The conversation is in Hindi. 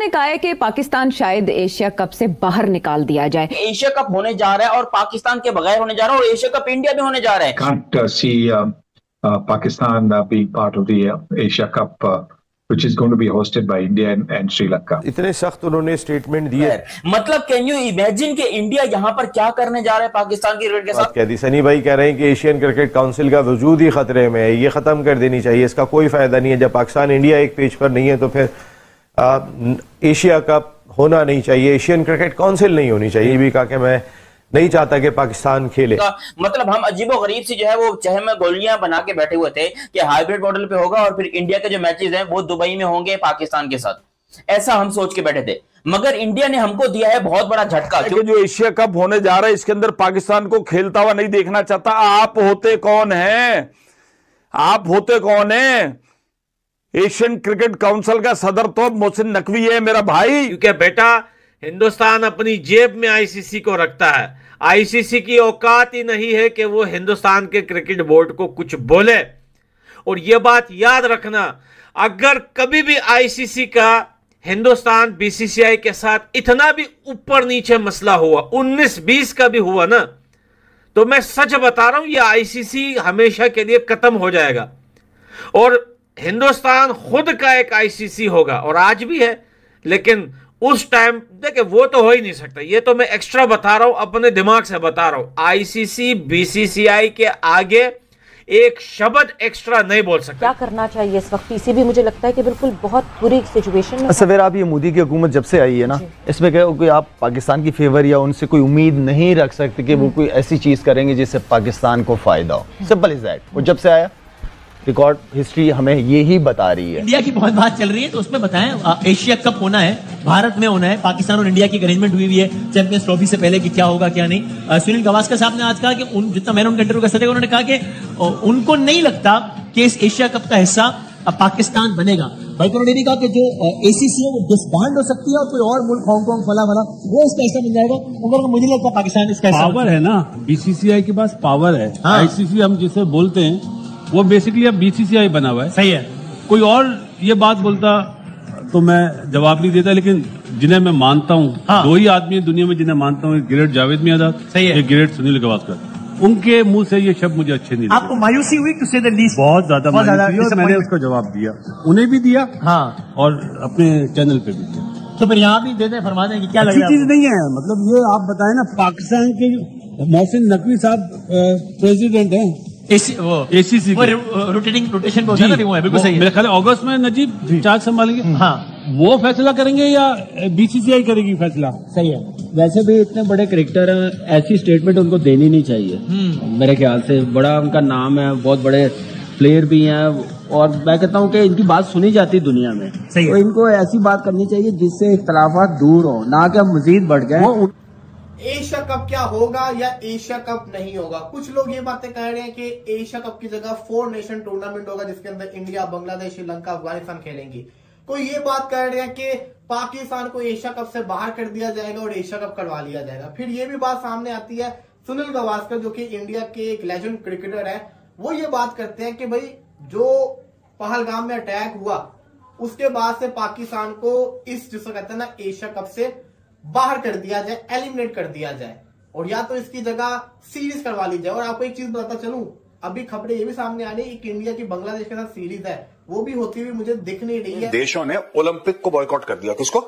कहा है कि पाकिस्तान शायद एशिया कप से बाहर निकाल दिया जाए। एशिया कप होने जा रहा है और पाकिस्तान के बगैर होने जा रहा है, और एशिया कप इंडिया में होने जा रहा है। Can't see Pakistan being part of the Asia Cup, which is going to be hosted by India and Sri Lanka. इतने सख्त उन्होंने स्टेटमेंट दिए। मतलब कैन यू इमेजिन कि इंडिया यहाँ पर क्या करने जा रहा है पाकिस्तान की क्रिकेट के साथ। कह दी सनी भाई कह रहे हैं कि एशियन क्रिकेट काउंसिल का वजूद ही खतरे में है, ये खत्म कर देनी चाहिए, इसका कोई फायदा नहीं है। जब पाकिस्तान इंडिया एक पेज पर नहीं है तो फिर एशिया कप होना नहीं चाहिए, एशियन क्रिकेट काउंसिल नहीं होनी चाहिए। ये भी कहा कि मैं नहीं चाहता कि पाकिस्तान खेले। मतलब हम अजीबो गरीब सी जो है वो चहे में गोलियां बना के बैठे हुए थे कि हाइब्रिड मॉडल पे होगा और फिर इंडिया के जो मैचेस हैं वो दुबई में होंगे पाकिस्तान के साथ, ऐसा हम सोच के बैठे थे। मगर इंडिया ने हमको दिया है बहुत बड़ा झटका। जो एशिया कप होने जा रहा है इसके अंदर पाकिस्तान को खेलता हुआ नहीं देखना चाहता। आप होते कौन हैं? आप होते कौन हैं? एशियन क्रिकेट काउंसिल का सदर तो मोहसिन नकवी है मेरा भाई। क्योंकि बेटा हिंदुस्तान अपनी जेब में आईसीसी को रखता है। आईसीसी की औकात ही नहीं है कि वो हिंदुस्तान के क्रिकेट बोर्ड को कुछ बोले। और यह बात याद रखना, अगर कभी भी आईसीसी का हिंदुस्तान बीसीसीआई के साथ इतना भी ऊपर नीचे मसला हुआ, 19-20 का भी हुआ ना, तो मैं सच बता रहा हूं यह आईसीसी हमेशा के लिए खत्म हो जाएगा और हिंदुस्तान खुद का एक आईसीसी होगा। और आज भी है, लेकिन उस टाइम देखिए वो तो हो ही नहीं सकता। ये तो मैं एक्स्ट्रा बता रहा हूं, अपने दिमाग से बता रहा हूं। आईसीसी बीसीसीआई के आगे एक शब्द एक्स्ट्रा नहीं बोल सकता। क्या करना चाहिए इस वक्त? पीसीबी मुझे लगता है कि बिल्कुल बहुत बुरी सिचुएशन में। सवेरा आप ये मोदी की हुकूमत जब से आई है ना, इसमें क्या कोई आप पाकिस्तान की फेवर या उनसे कोई उम्मीद नहीं रख सकते कि वो कोई ऐसी चीज करेंगे जिससे पाकिस्तान को फायदा हो। Simple is that. वो जब से आया रिकॉर्ड हिस्ट्री हमें यही बता रही है। इंडिया की बहुत बात चल रही है तो उसमें बताएं एशिया कप होना है, भारत में होना है, पाकिस्तान और इंडिया की अरेंजमेंट हुई है चैंपियंस ट्रॉफी से पहले कि क्या होगा क्या नहीं। सुनील गावस्कर साहब ने आज कहा कि जितना मैंने उनका इंटरव्यू कर सकते, उन्होंने कहा कि उनको नहीं लगता कि इस एशिया कप का हिस्सा पाकिस्तान बनेगा। भाई उन्होंने भी कहा कि जो एसीसी है वो डिसबैंड हो सकती है और कोई और मुल्क हांगकांग फला वो इसका हिस्सा बन जाएगा। उनको मुझे नहीं लगता पाकिस्तान इसका हिस्सा पावर है ना, बीसीसीआई के पास पावर है। आईसीसी हम जिसे बोलते हैं वो बेसिकली अब बीसीसीआई बना हुआ है। सही है। कोई और ये बात बोलता तो मैं जवाब नहीं देता, लेकिन जिन्हें मैं मानता हूँ, दो ही आदमी है दुनिया में जिन्हें मानता हूँ, एक ग्रेट जावेद मियाँदाद, एक ग्रेट सुनील गावस्कर। उनके मुंह से ये शब्द मुझे अच्छे नहीं लगे। आपको मायूसी हुई टू से द लीस्ट? बहुत ज्यादा मायूसी हुई और मैंने उसका जवाब दिया, उन्हें भी दिया और अपने चैनल पे भी दिया। तो फिर यहाँ भी दे दें, फरमा दें कि क्या अच्छी चीज नहीं है। मतलब ये आप बताएं ना, पाकिस्तान के मोहसिन नकवी साहब प्रेसिडेंट हैं एसीसी रोटेशन को बिल्कुल सही है। मेरे ख्याल अगस्त में नजीब चार्ज संभालेंगे। वो फैसला करेंगे या बीसीसीआई करेगी फैसला? सही है। वैसे भी इतने बड़े क्रिकेटर हैं, ऐसी स्टेटमेंट उनको देनी नहीं चाहिए। मेरे ख्याल से बड़ा उनका नाम है, बहुत बड़े प्लेयर भी हैं और मैं कहता हूँ कि इनकी बात सुनी जाती दुनिया में। तो इनको ऐसी बात करनी चाहिए जिससे इख्तलाफात दूर हो, ना कि मजीद बढ़ जाए। एशिया कप क्या होगा या एशिया कप नहीं होगा? कुछ लोग ये बातें कह रहे हैं कि एशिया कप की जगह 4 नेशन टूर्नामेंट होगा जिसके अंदर इंडिया, बांग्लादेश, श्रीलंका, अफगानिस्तान खेलेंगी। कोई ये बात कह रहे हैं कि पाकिस्तान को एशिया कप से बाहर कर दिया जाएगा और एशिया कप करवा लिया जाएगा। फिर ये भी बात सामने आती है, सुनील गावस्कर जो कि इंडिया के एक लेजेंड क्रिकेटर है, वो ये बात करते हैं कि भाई जो पहलगाम में अटैक हुआ उसके बाद से पाकिस्तान को इस जिसको कहते हैं ना एशिया कप से बाहर कर दिया जाए, एलिमिनेट कर दिया जाए, और या तो इसकी जगह सीरीज करवा ली जाए। और आपको एक चीज बताता चलूं, अभी खबरें ये भी सामने आ रही है कि इंडिया की बांग्लादेश के साथ सीरीज है, वो भी होती हुई मुझे दिख नहीं रही है। देशों ने ओलंपिक को बॉयकॉट कर दिया। किसको?